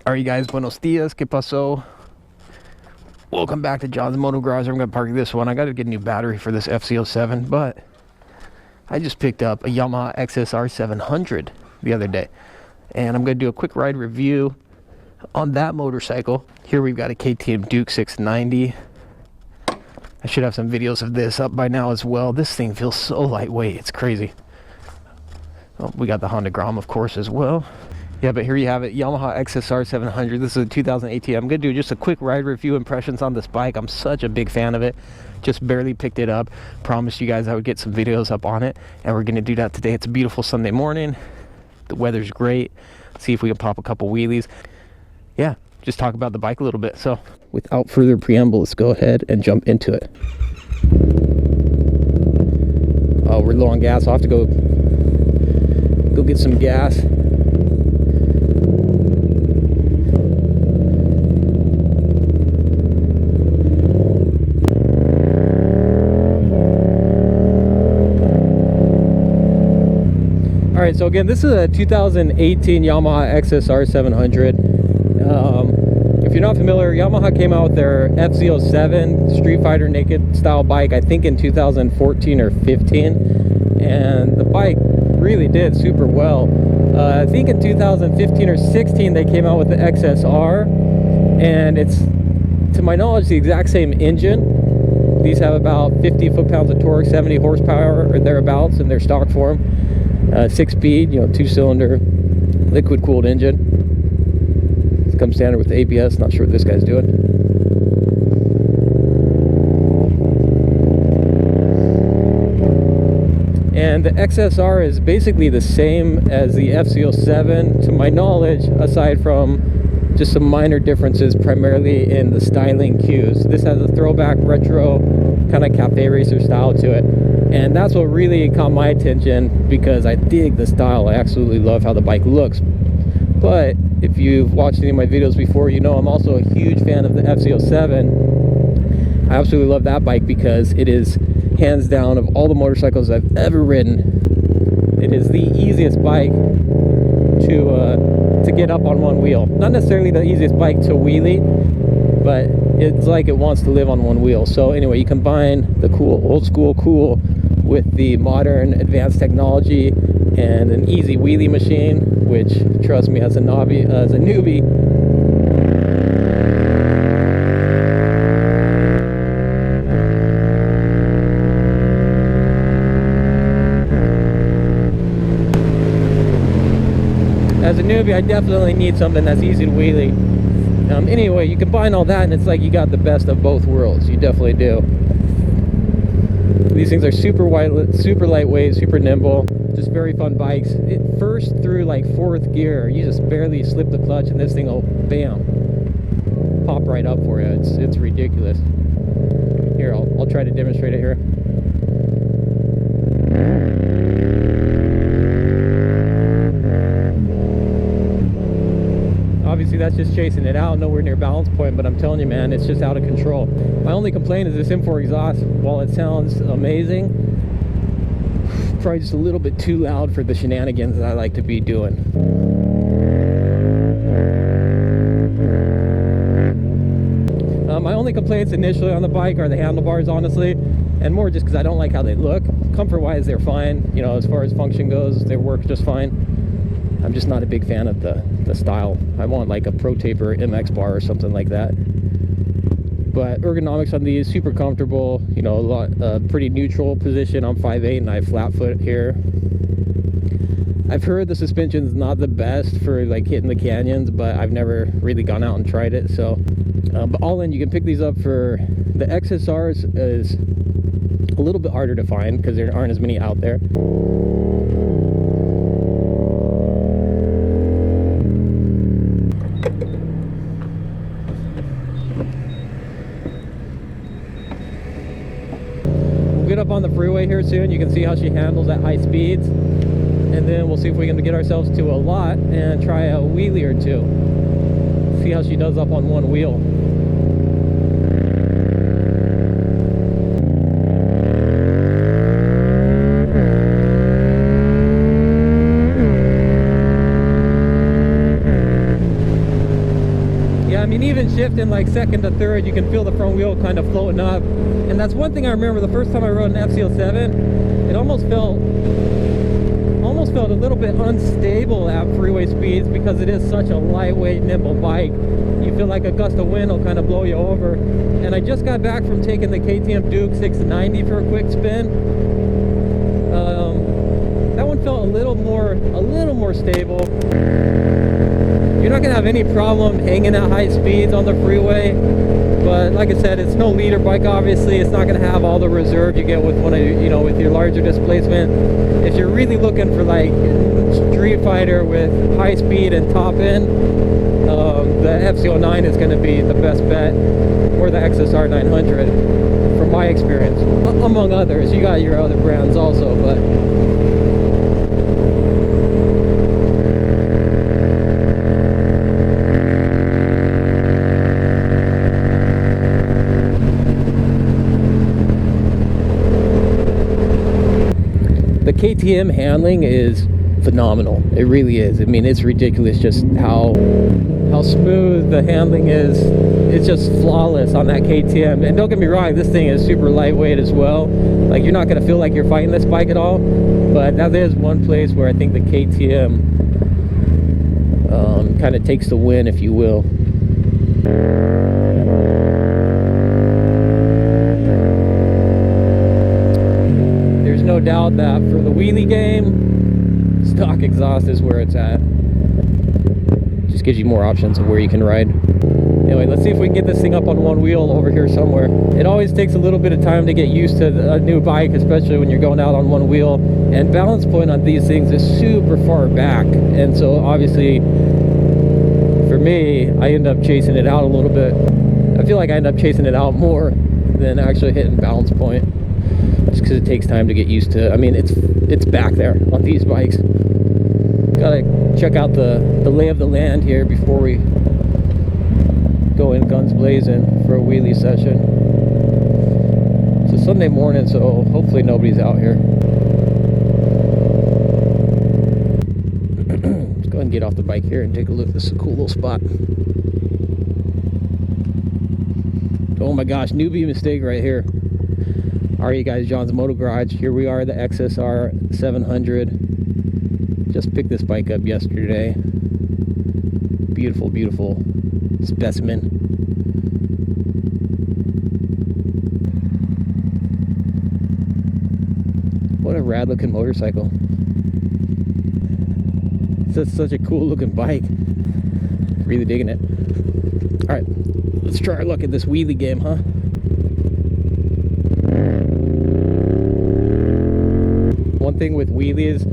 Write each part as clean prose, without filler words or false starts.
Alright, guys, buenos dias, ¿qué pasó? Welcome back to John's Moto Garage. I'm going to park this one. I got to get a new battery for this XSR7, but I just picked up a Yamaha XSR700 the other day, and I'm going to do a quick ride review on that motorcycle. Here we've got a Ktm Duke 690. I should have some videos of this up by now as well. This thing feels so lightweight, it's crazy. Oh, we got the Honda Grom, of course, as well. Yeah, but here you have it, Yamaha XSR700. This is a 2018. I'm going to do just a quick ride review, impressions on this bike. I'm such a big fan of it. Just barely picked it up. Promised you guys I would get some videos up on it, and we're going to do that today. It's a beautiful Sunday morning. The weather's great. See if we can pop a couple wheelies. Yeah, just talk about the bike a little bit. So without further preamble, let's go ahead and jump into it. Oh, we're low on gas. I'll have to go get some gas. Alright, so again, this is a 2018 Yamaha XSR700. If you're not familiar, Yamaha came out with their FZ07 Street Fighter Naked style bike, I think in 2014 or 15, and the bike really did super well. I think in 2015 or 16 they came out with the XSR, and it's, to my knowledge, the exact same engine. These have about 50 foot-pounds of torque, 70 horsepower or thereabouts in their stock form. 6-speed, 2-cylinder, liquid-cooled engine. It's come standard with ABS. Not sure what this guy's doing. And the XSR is basically the same as the FZ07, to my knowledge, aside from just some minor differences, primarily in the styling cues. This has a throwback retro kind of cafe racer style to it, and that's what really caught my attention because I dig the style. I absolutely love how the bike looks. But if you've watched any of my videos before, you know I'm also a huge fan of the FZ07. I absolutely love that bike because it is hands down, of all the motorcycles I've ever ridden, it is the easiest bike to get up on one wheel. Not necessarily the easiest bike to wheelie, but it's like it wants to live on one wheel. So anyway, you combine the cool, old school cool with the modern advanced technology and an easy wheelie machine, which, trust me, as a newbie, I definitely need something that's easy to wheelie. Anyway, you combine all that and it's like you got the best of both worlds. You definitely do. These things are super lightweight, super nimble, just very fun bikes. First through like 4th gear, you just barely slip the clutch and this thing will, bam, pop right up for you. It's ridiculous. Here, I'll try to demonstrate it here. Obviously that's just chasing it out, nowhere near balance point, but I'm telling you, man, it's just out of control. My only complaint is this M4 exhaust. While it sounds amazing, probably just a little bit too loud for the shenanigans that I like to be doing. My only complaints initially on the bike are the handlebars, honestly, and more just because I don't like how they look. Comfort wise, they're fine, as far as function goes, they work just fine. I'm just not a big fan of the style. I want like a Pro Taper MX bar or something like that. But ergonomics on these, super comfortable, pretty neutral position. I'm 5'8" and I have flat foot here. I've heard the suspension's not the best for like hitting the canyons, but I've never really gone out and tried it. So, but all in, you can pick these up for the XSRs. Is a little bit harder to find because there aren't as many out there. Get up on the freeway here soon. You can see how she handles at high speeds, and then we'll see if we can get ourselves to a lot and try a wheelie or two, see how she does up on one wheel. even shift in like second to third, you can feel the front wheel kind of floating up. And that's one thing I remember the first time I rode an FCL7, it almost felt a little bit unstable at freeway speeds because it is such a lightweight, nimble bike. You feel like a gust of wind will kind of blow you over. And I just got back from taking the KTM Duke 690 for a quick spin. That one felt a little more stable. You're not gonna have any problem hanging at high speeds on the freeway, but like I said, it's no leader bike. Obviously, it's not gonna have all the reserve you get with one of with your larger displacement. If you're really looking for like Street Fighter with high speed and top end, the FCO9 is going to be the best bet, or the XSR900 from my experience, among others. You got your other brands also, but the KTM handling is phenomenal. It really is. I mean, it's ridiculous just how smooth the handling is. It's just flawless on that KTM. And don't get me wrong, this thing is super lightweight as well. Like, you're not going to feel like you're fighting this bike at all. But now there's one place where I think the KTM kind of takes the win, if you will. There's no doubt that for the wheelie game, stock exhaust is where it's at. Just gives you more options of where you can ride. Anyway, let's see if we can get this thing up on one wheel over here somewhere. It always takes a little bit of time to get used to a new bike, especially when you're going out on one wheel. And balance point on these things is super far back. And so obviously, for me, I end up chasing it out a little bit. I feel like I end up chasing it out more than actually hitting balance point. Just because it takes time to get used to. I mean, it's back there on these bikes. Gotta check out the lay of the land here before we go in guns blazing for a wheelie session. It's a Sunday morning, so hopefully nobody's out here. Let's go ahead and get off the bike here and take a look. This is a cool little spot. Oh my gosh, newbie mistake right here. Alright, you guys, John's Moto Garage. Here we are, the XSR700. Just picked this bike up yesterday. Beautiful, beautiful specimen. What a rad looking motorcycle. It's such a cool looking bike. Really digging it. Alright, let's try our luck at this wheelie game, huh? One thing with wheelies,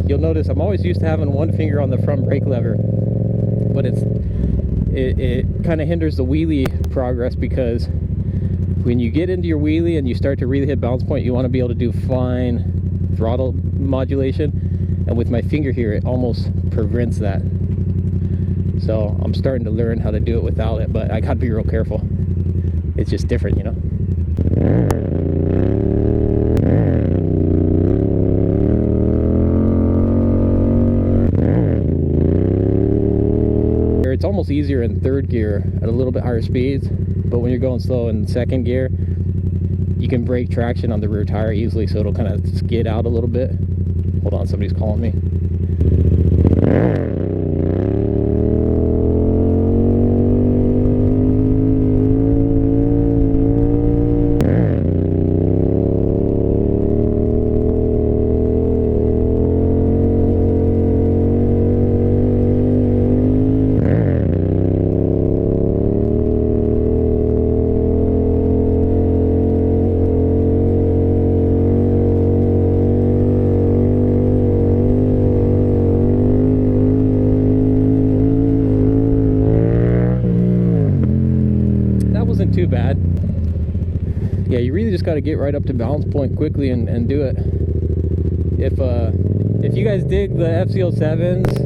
you'll notice I'm always used to having one finger on the front brake lever, but it kind of hinders the wheelie progress, because when you get into your wheelie and you start to really hit balance point, you want to be able to do fine throttle modulation, and with my finger here it almost prevents that. So I'm starting to learn how to do it without it, but I gotta be real careful. It's just different, you know. It's almost easier in third gear at a little bit higher speeds, but when you're going slow in second gear, you can break traction on the rear tire easily, so it'll kind of skid out a little bit. Hold on, somebody's calling me. Too bad. Yeah, you really just got to get right up to balance point quickly and do it. If you guys dig the FCO7s,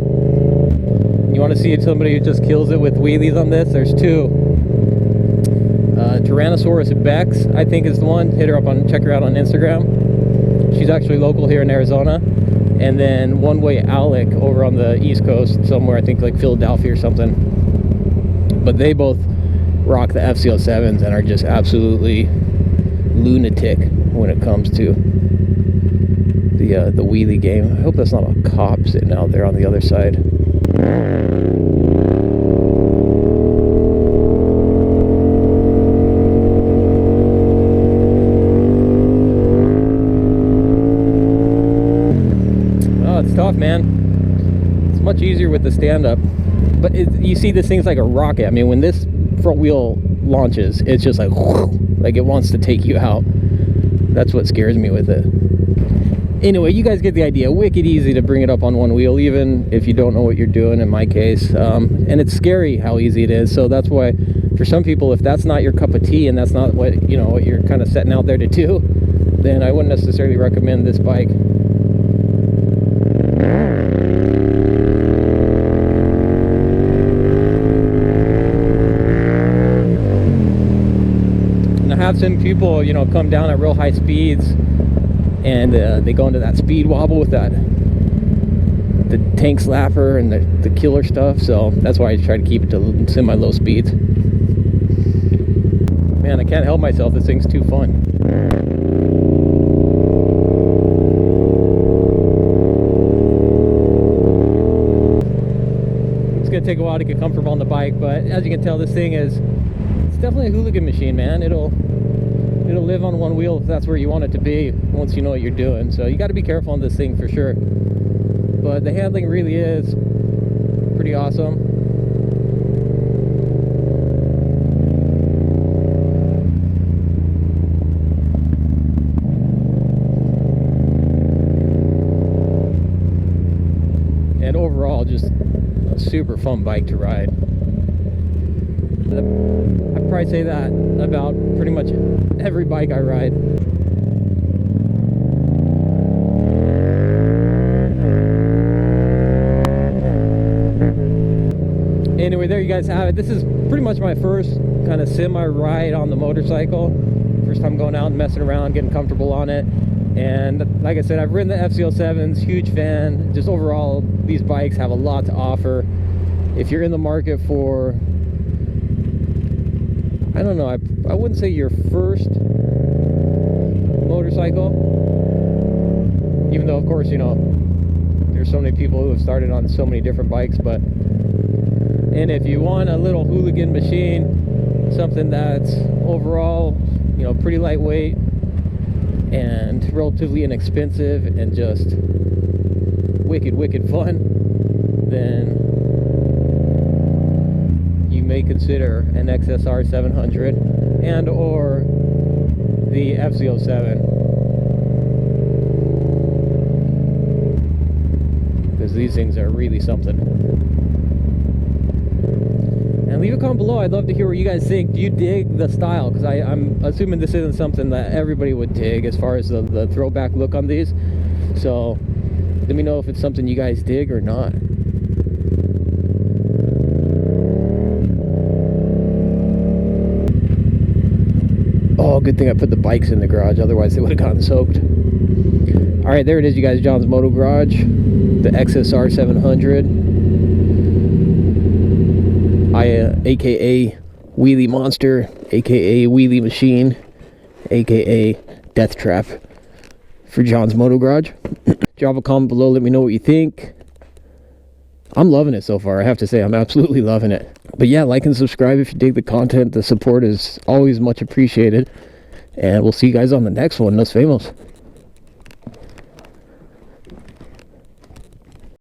you want to see somebody who just kills it with wheelies on this, there's two. Tyrannosaurus Bex, I think, is the one. Hit her up on, check her out on Instagram. She's actually local here in Arizona. And then One Way Alec over on the East Coast somewhere, I think like Philadelphia or something. but they both rock the FCO7s and are just absolutely lunatic when it comes to the wheelie game. I hope that's not a cop sitting out there on the other side. Oh, it's tough, man. It's much easier with the stand-up, but you see this thing's like a rocket. I mean, when this front wheel launches, it's just like it wants to take you out. That's what scares me with it. Anyway, you guys get the idea. Wicked easy to bring it up on one wheel, even if you don't know what you're doing, in my case. And it's scary how easy it is. So that's why, for some people, if that's not your cup of tea and that's not what what you're kind of setting out there to do, then I wouldn't necessarily recommend this bike. And I have some people, come down at real high speeds, and they go into that speed wobble with the tank slapper and the killer stuff. So that's why I try to keep it to semi-low speeds. Man, I can't help myself. This thing's too fun. It's gonna take a while to get comfortable on the bike, but as you can tell, this thing it's definitely a hooligan machine, man. It'll live on one wheel if that's where you want it to be once you know what you're doing. So you got to be careful on this thing for sure, but the handling really is pretty awesome. And overall, just a super fun bike to ride. I'd probably say that about pretty much every bike I ride. Anyway, there you guys have it. This is pretty much my first kind of semi-ride on the motorcycle. First time going out and messing around, getting comfortable on it. And like I said, I've ridden the FCO7s, huge fan. Just overall, these bikes have a lot to offer. If you're in the market for, I don't know, I wouldn't say your first motorcycle, even though of course there's so many people who have started on so many different bikes, and if you want a little hooligan machine, something that's overall pretty lightweight and relatively inexpensive and just wicked fun, then you may consider an XSR700 and or the FCO7, because these things are really something. And leave a comment below. I'd love to hear what you guys think. Do you dig the style? Because I'm assuming this isn't something that everybody would dig as far as the throwback look on these. So let me know if it's something you guys dig or not. Oh, good thing I put the bikes in the garage, otherwise they would have gotten soaked. All right, there it is, you guys. John's Moto Garage, the XSR700, aka Wheelie Monster, aka Wheelie Machine, aka Death Trap for John's Moto Garage. Drop a comment below, let me know what you think. I'm loving it so far, I have to say. I'm absolutely loving it. But yeah, like and subscribe if you dig the content. The support is always much appreciated. And we'll see you guys on the next one. Nos vemos.